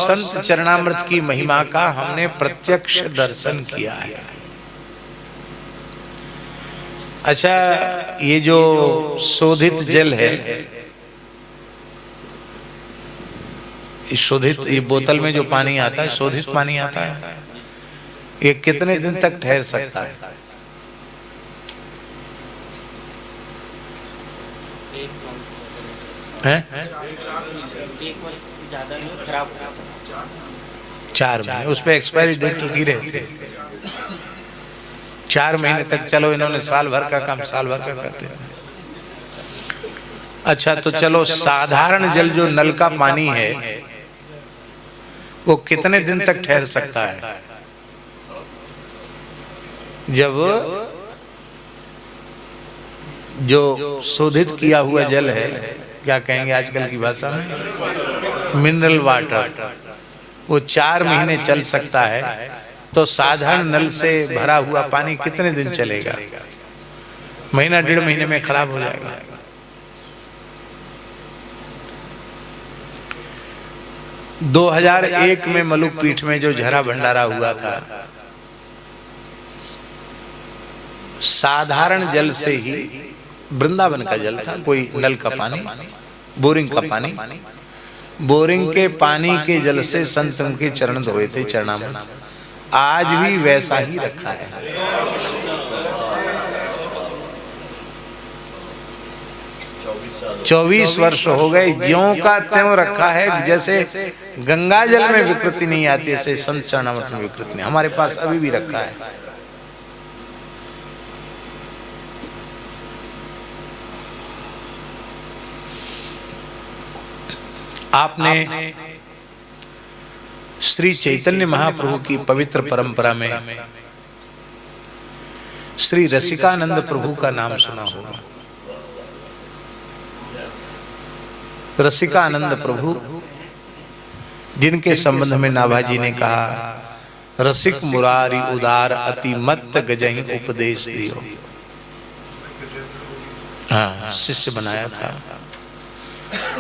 संत चरणामृत की महिमा का हमने प्रत्यक्ष दर्शन किया है। अच्छा, ये जो शोधित जल है, शोधित, ये बोतल में जो पानी आता है, शोधित पानी आता है, ये कितने दिन तक ठहर सकता है? हैं? 4 महीने। उस पर एक्सपायरी डेट लगी रहती है। 4 महीने तक। चलो, इन्होंने साल भर का काम साल भर का करते हैं। अच्छा, तो चलो, साधारण जल जो नल का पानी है वो कितने दिन तक ठहर सकता है? जब जो शोधित किया हुआ जल है, क्या कहेंगे आजकल की भाषा में, मिनरल वाटर, वो 4 महीने चल सकता है, तो साधारण नल से भरा हुआ पानी कितने दिन चलेगा? महीना 1.5 महीने में खराब हो जाएगा। – 2001 में मलुक पीठ में जो झरा भंडारा हुआ था, साधारण जल से ही, वृंदावन का जल था, कोई नल का पानी, बोरिंग का पानी, बोरिंग के पानी के जल से संत उनके चरण धोए थे चरणामृत। आज भी वैसा ही रखा है। 24 वर्ष हो गए, ज्यों का त्यों रखा है। जैसे गंगा जल में विकृति नहीं आती, ऐसे संत चरणामृत में विकृति नहीं, हमारे पास अभी भी रखा है। आपने श्री चैतन्य महाप्रभु की पवित्र परंपरा में श्री रसिकानंद प्रभु का नाम सुना होगा। रसिकानंद प्रभु, जिनके संबंध में नाभाजी ने कहा, रसिक मुरारी उदार अति मत्त गजहि उपदेश दियो। हाँ, शिष्य बनाया था।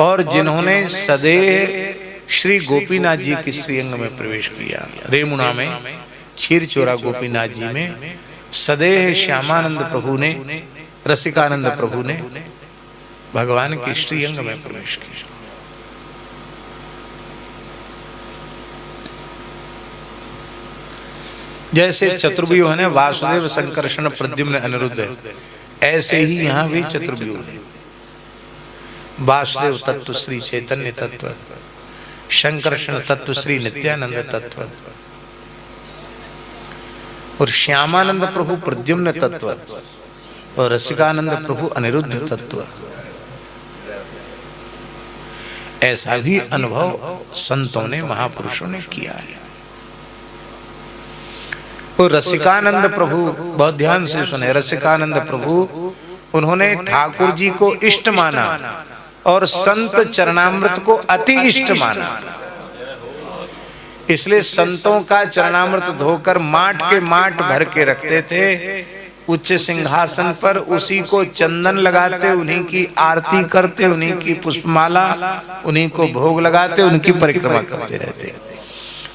और जिन्होंने सदैव श्री गोपीनाथ जी के श्रीअंग में प्रवेश किया, रेमुना में क्षीरचोरा गोपीनाथ जी में सदैव श्यामानंद प्रभु ने, रसिकानंद प्रभु ने भगवान के श्रीअंग में प्रवेश किया। जैसे चतुर्व्यूह है, वासुदेव संकर्षण प्रद्युम्न अनिरुद्ध, ऐसे ही यहाँ भी चतुर्व्यूह है। वासुदेव तत्व श्री चैतन्य तत्व, संकर्षण तत्व श्री नित्यानंद तत्व, और श्यामानंद प्रभु प्रद्युम्न तत्व, और रसिकानंद प्रभु अनिरुद्ध तत्व। ऐसा भी अनुभव संतों ने, महापुरुषों ने किया है। और रसिकानंद प्रभु, बहुत ध्यान से सुने, रसिकानंद प्रभु उन्होंने ठाकुर जी को इष्ट माना और संत चरणामृत को अति इष्ट माना। इसलिए संतों का चरणामृत धोकर माट के माट भर के रखते थे उच्च सिंहासन पर, उसी को चंदन लगाते, उन्हीं की आरती करते, उन्हीं की पुष्पमाला, उन्हीं को भोग लगाते, उनकी परिक्रमा करते रहते।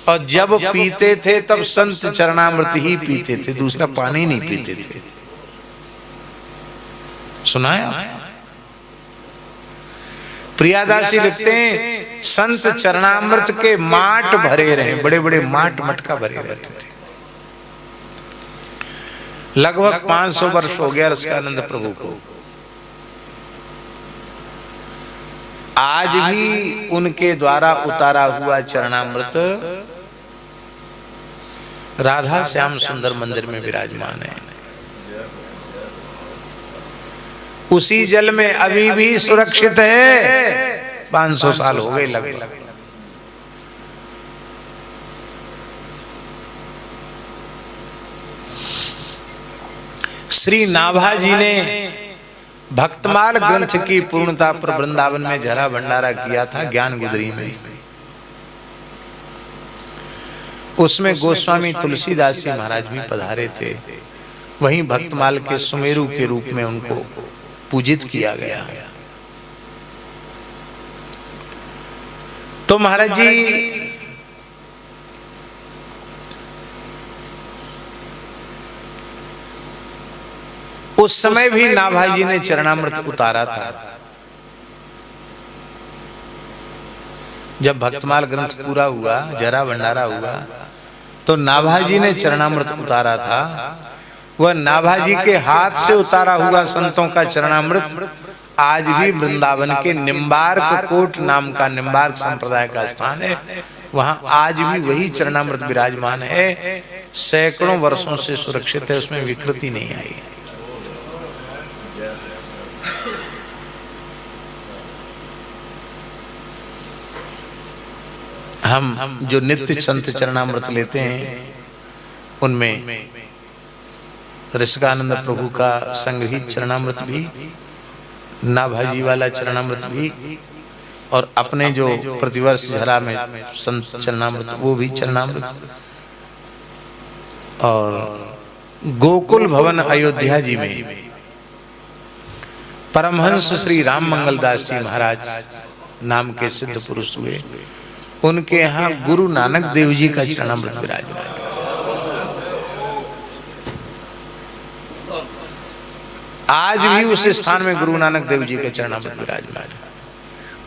और जब पीते थे तब संत चरणामृत ही पीते थे, दूसरा पानी नहीं पीते थे। सुनाया? प्रियादासी लिखते हैं, संत चरणामृत के माट भरे रहे, बड़े बड़े माट मटका भरे रहते थे। लगभग 500 वर्ष हो गया रसिकानंद प्रभु को। आज भी उनके द्वारा उतारा हुआ चरणामृत राधा श्याम सुंदर मंदिर में विराजमान है। उसी जल में अभी भी सुरक्षित है। 500 साल हो गए लगभग। श्री नाभाजी ने भक्तमाल ग्रंथ की पूर्णता पर वृंदावन में झरा भंडारा किया था, ज्ञान गुदरी में। उसमें गोस्वामी तुलसीदास जी महाराज भी पधारे थे। वहीं भक्तमाल के सुमेरु के रूप में उनको पूजित किया गया। तो महाराज जी उस समय भी नाभाजी ने चरणामृत उतारा था। जब भक्तमाल ग्रंथ पूरा हुआ, जरा भंडारा हुआ, तो नाभाजी ने चरणामृत उतारा था। वह नाभाजी के हाथ से उतारा हुआ संतों का चरणामृत आज भी वृंदावन के निम्बार्क कोट नाम का निम्बार्क संप्रदाय का स्थान है, वहां आज भी वही चरणामृत विराजमान है। सैकड़ों वर्षों से सुरक्षित है, उसमें विकृति नहीं आई। हम जो नित्य संत चरणामृत लेते हैं उनमें ऋषिकानंद प्रभु का संग्रहित चरणामृत भी, नाभाजी वाला चरणामृत भी, और अपने जो प्रतिवर्ष झरा में संत चरणामृत वो भी चरणामृत, और गोकुल भवन अयोध्या जी में परमहंस श्री राम मंगल दास जी महाराज नाम के सिद्ध पुरुष हुए, उनके यहाँ गुरु नानक देव जी का चरणामृत विराजमान है। आज भी उस स्थान में गुरु नानक देव जी के चरणामृत विराजमान है,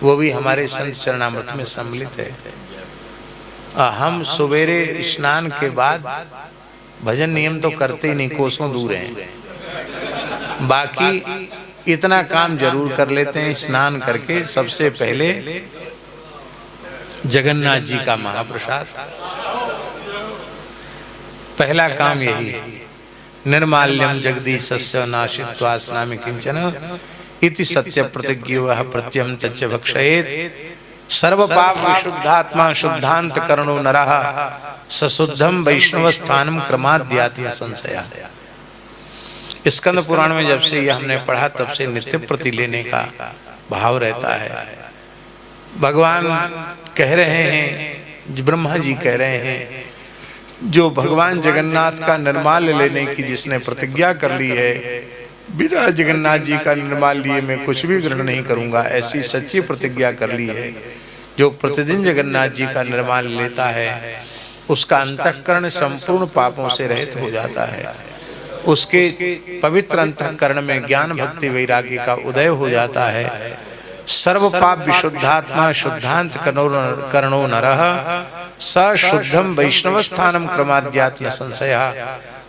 वो भी हमारे संत चरणामृत में सम्मिलित है। हम सवेरे स्नान के बाद भजन नियम तो करते ही नहीं, कोसों दूर हैं, बाकी इतना काम जरूर कर लेते हैं। स्नान करके सबसे पहले जगन्नाथ जी का महाप्रसाद, पहला काम यही है। निर्माल्यम जगदीशस्य नाशित्वा स्नामि किंचन इति सत्य प्रतिज्ञो वह प्रत्यम तच्च भक्षयेत् सर्व पाप विशुद्धात्मा शुद्धांत करणो नरः सशुद्धम वैष्णव स्थानम क्रमाद्याति संशया। स्कंद पुराण में जब से यह हमने पढ़ा तब से नित्य प्रति लेने का भाव रहता है। भगवान कह रहे हैं, ब्रह्मा जी कह रहे हैं, जो भगवान जगन्नाथ का निर्माल लेने की जिसने प्रतिज्ञा कर ली है, बिना जगन्नाथ जी का निर्माल लिए मैं कुछ भी ग्रहण नहीं करूंगा, ऐसी सच्ची प्रतिज्ञा कर ली है। जो प्रतिदिन जगन्नाथ जी का निर्माल लेता है उसका अंतःकरण संपूर्ण पापों से रहित हो जाता है, उसके पवित्र अंतःकरण में ज्ञान भक्ति वैराग्य का उदय हो जाता है। सर्व पाप विशुद्धात्मा शुद्धांत करणो नरः स शुद्धम वैष्णव स्थानम क्रमाद्यात्म संशया।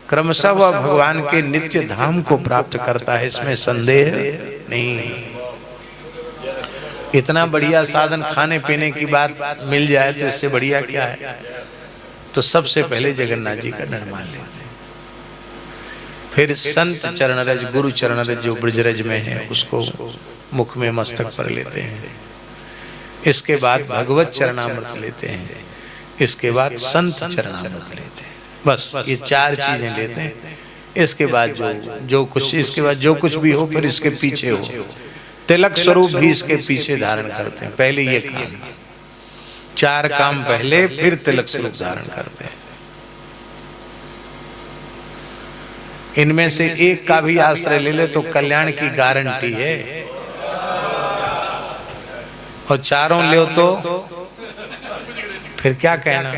क्रमशः वह भगवान के नित्य धाम को प्राप्त करता है, इसमें संदेह नहीं। इतना बढ़िया साधन खाने पीने की बात मिल जाए तो इससे बढ़िया क्या है। तो सबसे पहले जगन्नाथ जी का निर्माण लेते हैं, फिर संत चरणरज गुरु चरणरज जो ब्रजरज में है उसको मुख में मस्तक पर लेते हैं, इसके बाद भगवत चरणामृत लेते हैं, इसके बाद संत चरणामृत लेते हैं। बस ये चार चीजें लेते हैं। इसके बाद जो कुछ इसके बाद जो कुछ भी हो फिर इसके पीछे हो, तिलक स्वरूप भी इसके पीछे धारण करते हैं। पहले ये काम, चार काम पहले, फिर तिलक स्वरूप धारण करते हैं। इनमें से एक का भी आश्रय ले ले तो कल्याण की गारंटी है, और चारों ले तो फिर क्या कहना।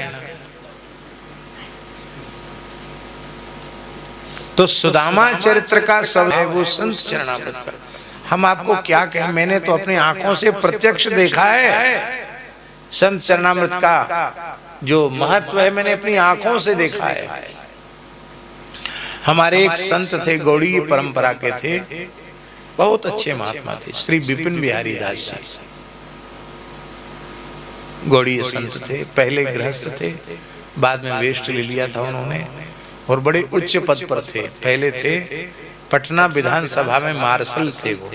तो सुदामा चरित्र का सब है वो संत चरणामृत का। हम आपको क्या कहें, मैंने तो अपनी आंखों से प्रत्यक्ष देखा है संत चरणामृत का जो महत्व है, मैंने अपनी आंखों से देखा है। हमारे एक संत थे, गौड़ीय परंपरा के थे, बहुत अच्छे महात्मा थे, श्री विपिन बिहारी दास जी। गौड़ीय संत थे, पहले गृहस्थ थे, बाद में वेष्ट ले लिया था उन्होंने, और बड़े उच्च पद पर थे। पहले थे पटना विधानसभा में मार्शल थे वो।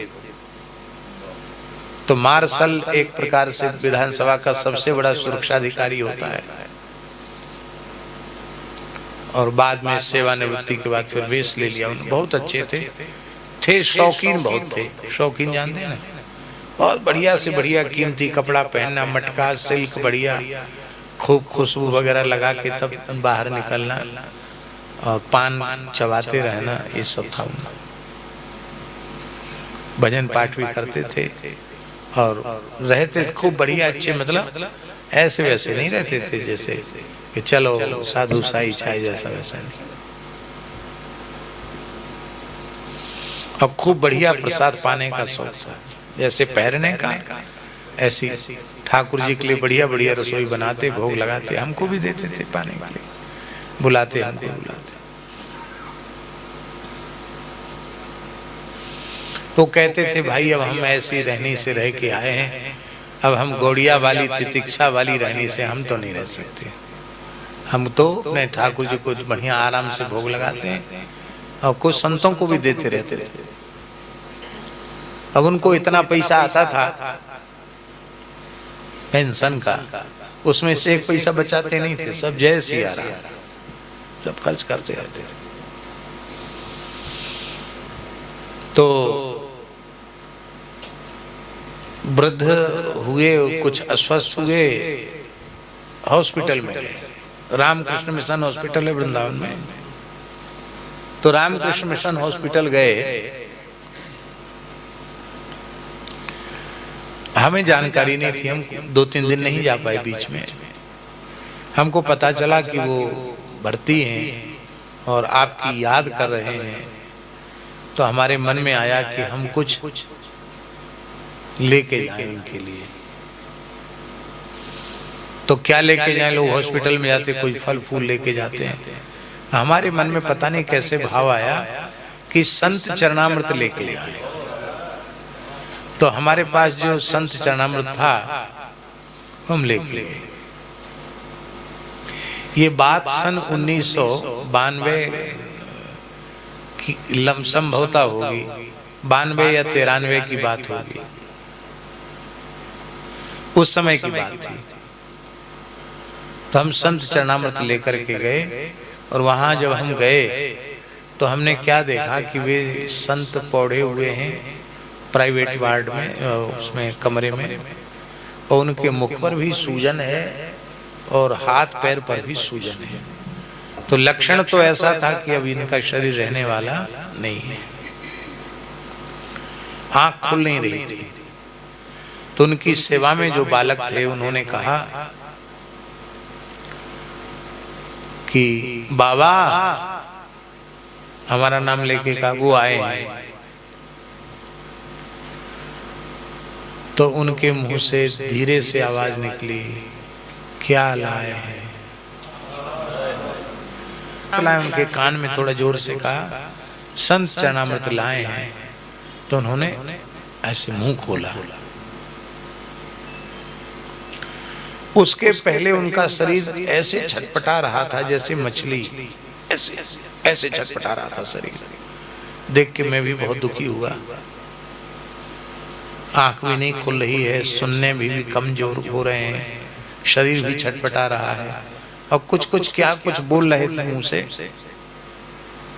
तो मार्शल एक प्रकार से विधानसभा का सबसे बड़ा सुरक्षा अधिकारी होता है, और बाद में सेवानिवृत्ति के बाद फिर वेश ले लिया। उन्होंने बहुत अच्छे थे शौकीन बहुत थे। शौकीन जानते हैं ना, बहुत बढ़िया से बढ़िया कीमती कपड़ा पहनना, मटका सिल्क बढ़िया, खूब खुशबू वगैरह लगा के तब बाहर निकलना, और पान चबाते रहना, ये सब था। भजन पाठ भी करते थे और रहते खूब बढ़िया अच्छे, मतलब ऐसे वैसे नहीं रहते थे जैसे कि चलो साधु साई छाए, जैसा वैसा नहीं। अब खूब बढ़िया प्रसाद पाने का शौक था, जैसे पहरने का ऐसी ठाकुर जी के लिए बढ़िया बढ़िया रसोई बनाते, भोग लगाते, हमको भी देते थे पाने के लिए, बुलाते, हमको बुलाते। तो कहते थे भाई अब हम ऐसी रहनी से रह के आए हैं, अब हम गौड़िया वाली तितिक्षा वाली रहनी से हम तो नहीं रह सकते, हम तो अपने ठाकुर जी को बढ़िया आराम से भोग लगाते हैं और कुछ संतों को भी देते रहते थे। अब उनको इतना पैसा आता था पेंशन का, उसमें से एक पैसा बचाते नहीं थे, सब जय सिया राम सब खर्च करते रहते थे। तो वृद्ध हुए, कुछ अस्वस्थ हुए, हॉस्पिटल में गए। रामकृष्ण मिशन हॉस्पिटल है वृंदावन में, तो रामकृष्ण मिशन हॉस्पिटल गए। हमें जानकारी नहीं थी, हम 2-3 दिन नहीं जा पाए बीच में। हमको पता चला कि वो भर्ती हैं और आपकी याद कर रहे हैं, तो हमारे मन में आया कि हम कुछ लेके जाएं उनके लिए। तो क्या लेके जाएं, लोग हॉस्पिटल में जाते कोई फल फूल लेके जाते हैं, हमारे मन में पता नहीं कैसे भाव आया कि संत चरणामृत लेके जाएं। तो हमारे पास जो संत चरणामृत था हम लेके गए। ये बात सन 1992 की संभवता होगी, 92 या 93 की बात होगी, उस समय की बात थी। तो हम संत चरणामृत लेकर के गए और वहां जब हम गए तो हमने क्या देखा कि वे संत पौड़े हुए हैं प्राइवेट वार्ड में, उसमें कमरे में, और उनके मुख पर भी सूजन है और हाथ पैर पर भी सूजन है। तो लक्षण तो ऐसा था कि अब इनका शरीर रहने वाला नहीं है, आंख खुल नहीं रही थी। तो उनकी सेवा में जो बालक थे उन्होंने कहा कि बाबा, हमारा नाम लेके कहा, वो आए हैं। तो उनके मुंह से धीरे से आवाज निकली, क्या लाए हैं? उनके कान में थोड़ा जोर से कहा, संत चरणामृत लाए हैं। तो उन्होंने ऐसे मुंह खोला। उसके पहले उनका शरीर ऐसे छटपटा रहा था जैसे मछली, ऐसे ऐसे छटपटा रहा था शरीर। देख के मैं भी बहुत दुखी हुआ। आंख भी नहीं खुल रही है, सुनने भी कमजोर हो रहे हैं, शरीर भी छटपटा रहा है, और कुछ कुछ बोल रहे थे मुंह से,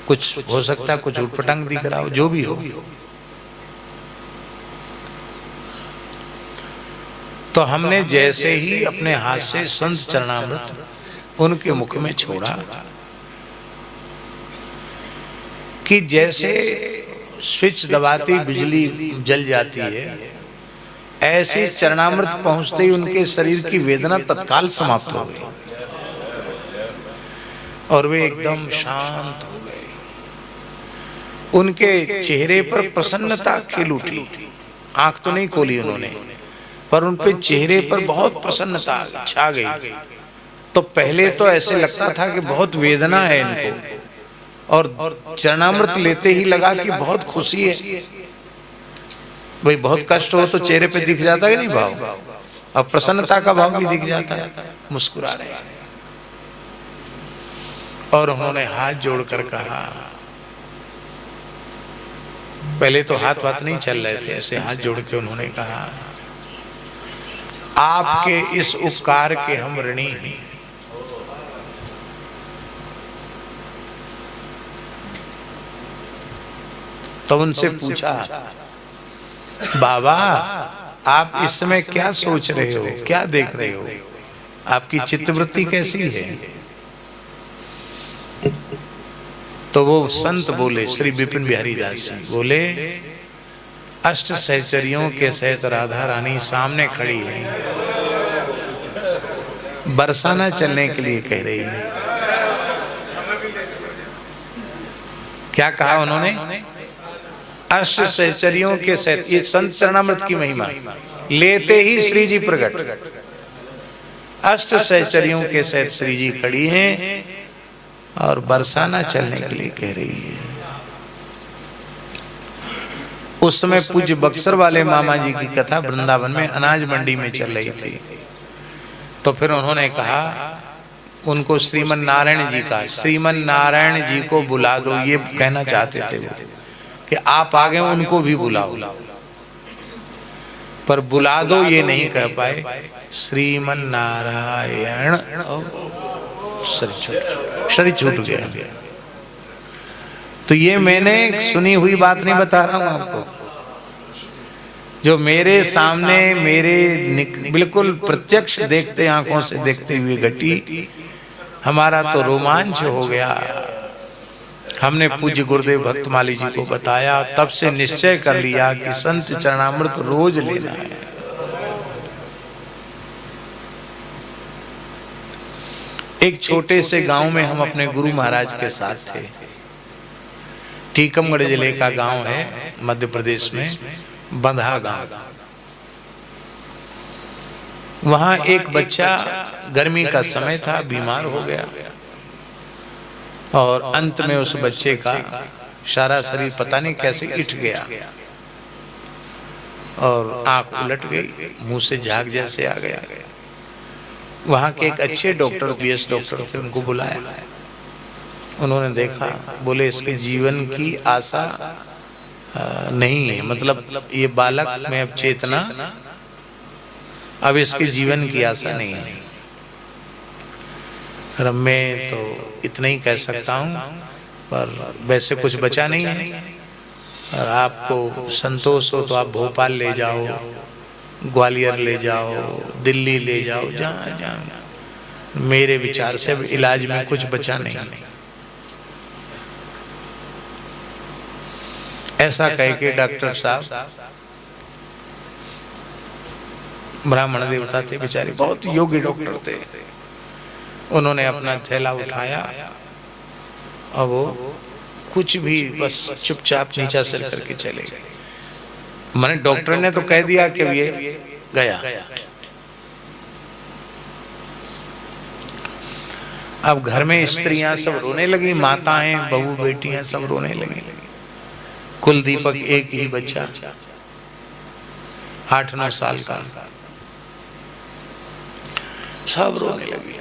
कुछ हो सकता है कुछ उटपटांग दिख रहा हो, जो भी हो। तो हमने जैसे ही अपने हाथ से संत चरणामृत उनके मुख में छोड़ा कि जैसे स्विच दबाती बिजली जल जाती है, ऐसे चरणामृत पहुंचते ही उनके शरीर की वेदना तत्काल समाप्त हो गई और वे एकदम शांत हो गए। उनके चेहरे पर प्रसन्नता खिल उठी। आंख तो नहीं खोली उन्होंने, पर उन पे चेहरे पर बहुत प्रसन्नता छा गई। तो पहले तो ऐसे लगता था कि बहुत वेदना है इनको, और चरणामृत लेते ही लगा कि बहुत खुशी है। भाई बहुत कष्ट हो तो चेहरे पे दिख जाता है नहीं भाव, अब प्रसन्नता का भाव भी दिख जाता है, मुस्कुरा रहे हैं। और उन्होंने हाथ जोड़कर कहा, पहले तो हाथ नहीं चल रहे थे, ऐसे हाथ जोड़ के उन्होंने कहा, आपके इस उपकार के हम ऋणी हैं। तो उनसे पूछा, बाबा आप इस समय क्या सोच रहे हो, क्या देख रहे हो, आपकी चित्तवृत्ति कैसी है? तो वो संत बोले, श्री विपिन बिहारी दास जी बोले, अष्ट सहचरियों के सहित राधा रानी सामने खड़ी है, बरसाना चलने के लिए कह रही है। क्या कहा उन्होंने? अष्ट सहचरियों के सहित, ये संत चरणामृत की महिमा, लेते ही श्री जी प्रकट, अष्ट सहचरियों के सहित श्री जी खड़ी हैं और बरसाना चलने के लिए कह रही है। उस समय पूज्य बक्सर वाले मामा जी की कथा वृंदावन में अनाज मंडी में चल रही थी। तो फिर उन्होंने कहा उनको श्रीमन नारायण जी का, श्रीमन नारायण जी को बुला दो, ये कहना चाहते थे वो कि आप आगे उनको भी बुलाओ, पर बुला दो ये नहीं कह पाए। श्रीमन नारायण, शरीर छूट गया। तो ये मैंने सुनी हुई बात नहीं बता रहा हूं आपको, जो मेरे सामने मेरे बिल्कुल प्रत्यक्ष देखते आंखों से देखते हुए घटी। हमारा तो रोमांच हो गया। हमने पूज्य गुरुदेव भक्तमाली जी को बताया, तब से निश्चय कर लिया कि संत चरणामृत रोज लेना है। एक छोटे से गांव में हम अपने गुरु महाराज के साथ थे। टीकमगढ़ जिले का गांव है मध्य प्रदेश में, बंधा गांव। वहां एक बच्चा, गर्मी का समय था, बीमार हो गया और अंत में उस बच्चे का सारा शरीर पता नहीं कैसे इठ गया और आंख उलट गई, मुंह से झाग जैसे आ गया। वहां के एक अच्छे डॉक्टर, बीएस डॉक्टर थे, उनको बुलाया। उन्होंने देखा, बोले इसके जीवन की आशा नहीं है, मतलब ये बालक में अब चेतना, अब इसके जीवन की आशा नहीं है। और मैं तो इतना ही कह सकता हूँ, पर वैसे कुछ बचा नहीं है। और आपको संतोष हो तो आप भोपाल ले जाओ, ग्वालियर ले जाओ, दिल्ली ले जाओ, जहाँ जहाँ। मेरे विचार से इलाज में कुछ बचा नहीं। ऐसा कह के डॉक्टर साहब, ब्राह्मण देवता थे बेचारे, बहुत योग्य डॉक्टर थे, उन्होंने अपना थैला उठाया और वो कुछ भी बस चुपचाप नीचा सिर करके चले गए। मैंने डॉक्टर ने तो कह दिया कि ये गया। अब घर में स्त्रियां सब रोने लगी, माताएं, बहू, बेटियां सब रोने लगी। कुलदीपक एक ही बच्चा, 8-9 साल का, सब रोने लगे।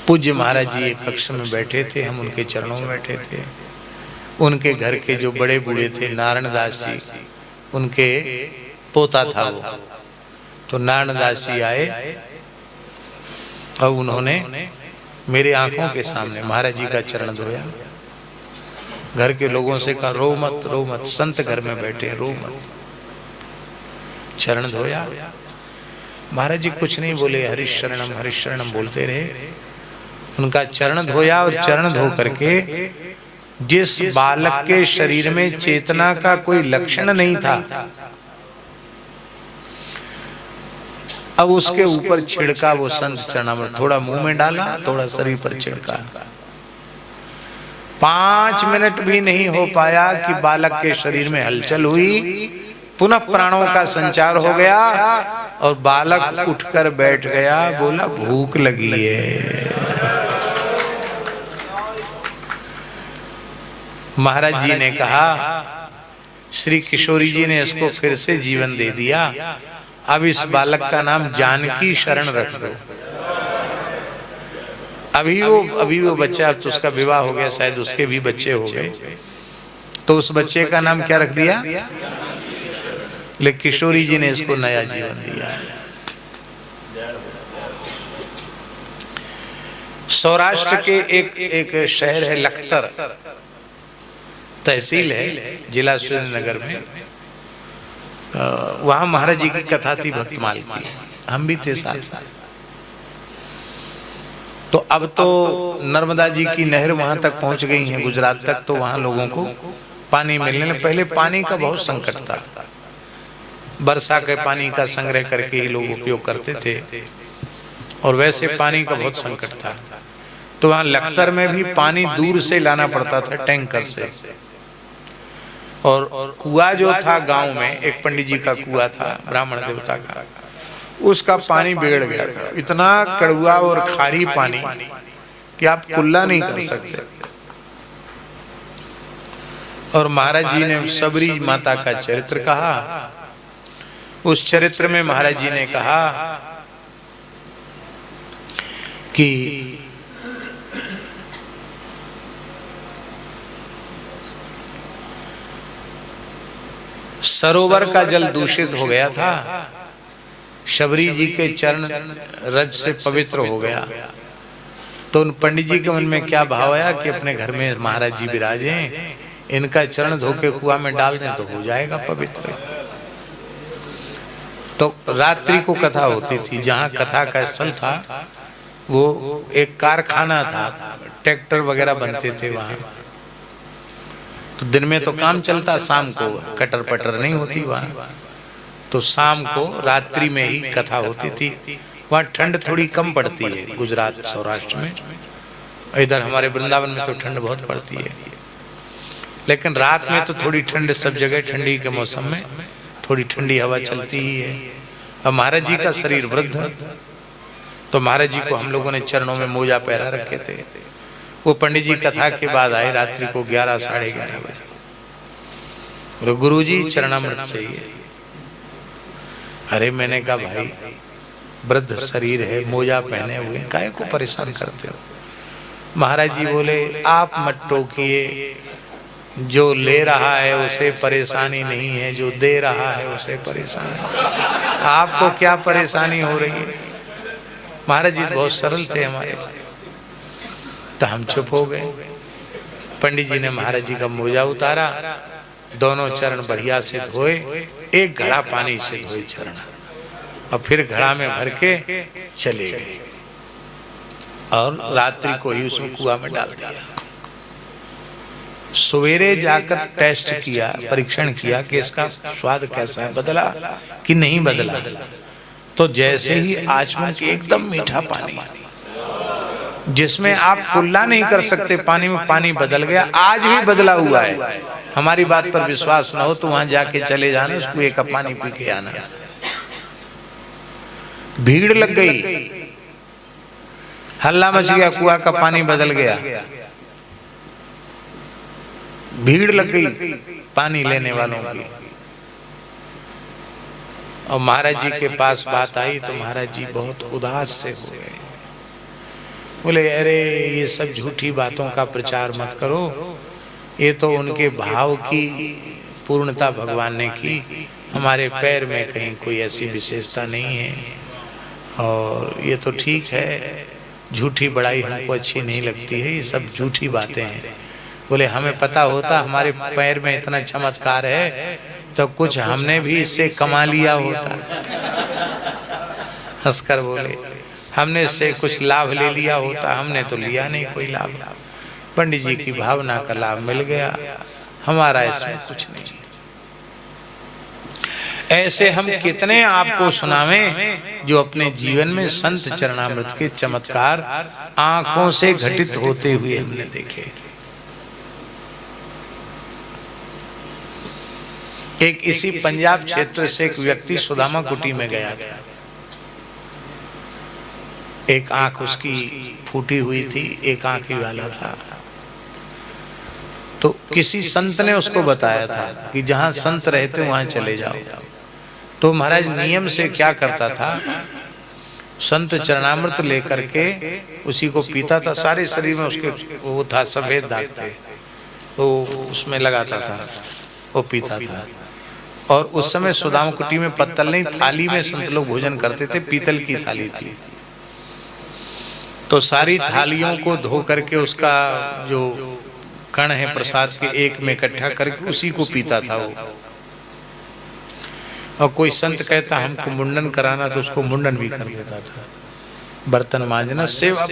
पूज्य महाराज जी एक कक्ष में बैठे थे, हम उनके चरणों में बैठे थे। उनके घर के जो बड़े बूढ़े थे, नारायण दास जी, उनके पोता था वो, तो नारायण दास जी आए और उन्होंने मेरे आंखों के सामने महाराज जी का चरण धोया। घर के लोगों से कहा, रो मत, रो मत, संत घर में बैठे, रो मत। चरण धोया। महाराज जी कुछ नहीं बोले, हरिश शरणम बोलते रहे। उनका चरण धोया और चरण धो करके जिस बालक के शरीर में चेतना का कोई लक्षण नहीं था, अब उसके ऊपर छिड़का वो संत चरणामृत। थोड़ा मुंह में डाला, थोड़ा शरीर पर छिड़का। 5 मिनट भी नहीं हो पाया कि बालक के शरीर में हलचल हुई, पुनः प्राणों का संचार हो गया और बालक उठकर बैठ गया। बोला भूख लगी है। महाराज जी ने कहा, श्री किशोरी जी ने इसको फिर से जीवन दे दिया, अब इस बालक का नाम जानकी शरण रख दो। अभी वो बच्चा, तो उसका विवाह हो गया, शायद उसके भी बच्चे हो गए, तो उस बच्चे का नाम क्या रख दिया? लेकिन किशोरी जी ने इसको नया जीवन दिया। सौराष्ट्र के एक शहर है लखतर, तहसील है, जिला सुरेंद्रनगर में। वहां महाराज जी की कथा थी भक्तमाल की, हम भी थे साथ। तो अब तो नर्मदा जी की नहर वहां तक पहुंच गई है, गुजरात तक, तो वहां लोगों को पानी मिलने लगा। पहले पानी का बहुत संकट था, वर्षा के पानी का संग्रह करके ही लोग उपयोग करते थे, और वैसे पानी का बहुत संकट था। तो वहां लखतर में भी पानी दूर से लाना पड़ता था, टैंकर से। और कुआं जो था गांव में, एक पंडित जी का कुआं था ब्राह्मण देवता का, उसका पानी बिगड़ गया था। इतना कड़वा और खारी पानी कि आप कुल्ला नहीं कर सकते। और महाराज जी ने सबरी माता का चरित्र कहा। उस चरित्र में महाराज जी ने कहा कि सरोवर का जल दूषित हो गया था, शबरी जी के चरण रज से पवित्र हो गया। तो उन पंडित जी के मन में क्या भाव आया कि अपने घर में महाराज जी विराजे, इनका चरण धोके कुआं में डाल दें तो हो जाएगा पवित्र। तो रात्रि को कथा होती थी। जहाँ कथा का स्थल था वो एक कारखाना था, ट्रैक्टर वगैरह बनते थे वहाँ। तो दिन में तो काम चलता, शाम को कटर पटर नहीं होती वहाँ। तो शाम को रात्रि में ही कथा होती थी। वहाँ ठंड थोड़ी कम पड़ती है गुजरात सौराष्ट्र में, इधर हमारे वृंदावन में तो ठंड बहुत पड़ती है। लेकिन रात में तो थोड़ी ठंड, सब जगह ठंडी के मौसम में थोड़ी ठंडी हवा चलती ही है। अब महाराज जी का शरीर वृद्ध, तो महाराज जी को हम लोगों ने चरणों में मोजा पहरा रखे थे। वो पंडित जी कथा के बाद आए रात्रि को 11 साढ़े 11 बजे, और गुरुजी चरणामृत चाहिए। अरे मैंने कहा भाई वृद्ध शरीर है, मोजा पहने हुए, काहे को परेशान करते हो। महाराज जी बोले आप मत टोकिए, जो ले रहा है उसे परेशानी नहीं है, जो दे रहा है उसे परेशानी। आपको क्या परेशानी हो रही है। महाराज जी बहुत सरल थे हमारे। तो हम चुप हो गए। पंडित जी ने महाराज जी का मोजा उतारा, दोनों चरण बढ़िया से धोए, एक घड़ा पानी से धोए चरण, और फिर घड़ा में भर के चले गए। और रात्रि को ही उसमें कुआं में डाल दिया। सवेरे जाकर टेस्ट किया, परीक्षण किया कि इसका स्वाद कैसा है, बदला कि नहीं बदला। तो जैसे ही आचमन के एकदम मीठा पानी, जिसमें आप कुल्ला नहीं कर सकते, पानी में पानी बदल गया, आज भी बदला हुआ है। हमारी बात पर विश्वास न हो तो वहां जाके चले जाना, उस कुएं का पानी पी के आना। भीड़ लग गई, हल्ला मच गया, कुआं का पानी बदल गया, भीड़ लग गई पानी लेने वालों की। और महाराज जी के पास बात आई तो महाराज जी बहुत उदास से हो गए। बोले अरे ये सब झूठी बातों का प्रचार मत करो, ये तो उनके भाव की पूर्णता भगवान ने की, हमारे पैर में कहीं कोई ऐसी विशेषता नहीं है। और ये तो ठीक है, झूठी बड़ाई हमको अच्छी नहीं लगती है, ये सब झूठी बातें हैं। बोले हमें पता होता हमारे पैर में इतना चमत्कार है तो कुछ हमने भी इससे कमा लिया होता। हंसकर बोले हमने इससे कुछ लाभ ले लिया होता, हमने तो लिया नहीं कोई लाभ। पंडित जी की भावना का लाभ मिल गया, हमारा इसमें कुछ नहीं। ऐसे हम कितने आपको सुनावें जो अपने जीवन में संत चरणामृत के चमत्कार आंखों से घटित होते हुए हमने देखे। एक इसी पंजाब क्षेत्र से एक व्यक्ति सुदामा कुटी में गया था। एक आंख उसकी फूटी हुई थी, एक आंख ही वाला था। तो किसी संत ने उसको बताया था कि जहां संत रहते वहां चले जाओ। तो महाराज नियम से क्या करता था, संत चरणामृत लेकर के उसी को पीता था। सारे शरीर में उसके वो था, सफेद दाग थे, तो उसमें लगाता था, वो पीता था। और उस समय सुदामा कुटी में पत्तल नहीं, थाली में संत लोग भोजन करते थे, पीतल की थाली थी। तो सारी थालियों को धो करके उसका जो कण है प्रसाद के एक में इकट्ठा करके उसी को पीता था वो। और कोई संत कहता हमको मुंडन कराना तो उसको मुंडन भी कर देता था, बर्तन मांजना, सेवा।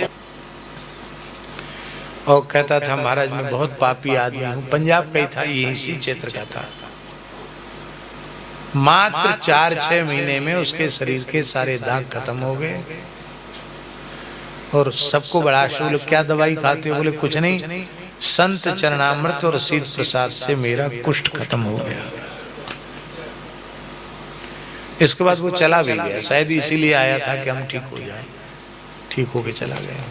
और कहता था महाराज मैं बहुत पापी आदमी हूँ। पंजाब का ही था, ये इसी क्षेत्र का था। मात्र 4-6 महीने में उसके शरीर के सारे दाग खत्म हो गए। और सबको बड़ा आश्चर्य, बोले क्या दवाई खाते हो? बोले कुछ नहीं, संत चरणामृत और शीत प्रसाद से मेरा कुष्ठ खत्म हो गया। इसके बाद वो चला भी गया, शायद इसीलिए आया था कि हम ठीक हो जाए, ठीक होके चला गया।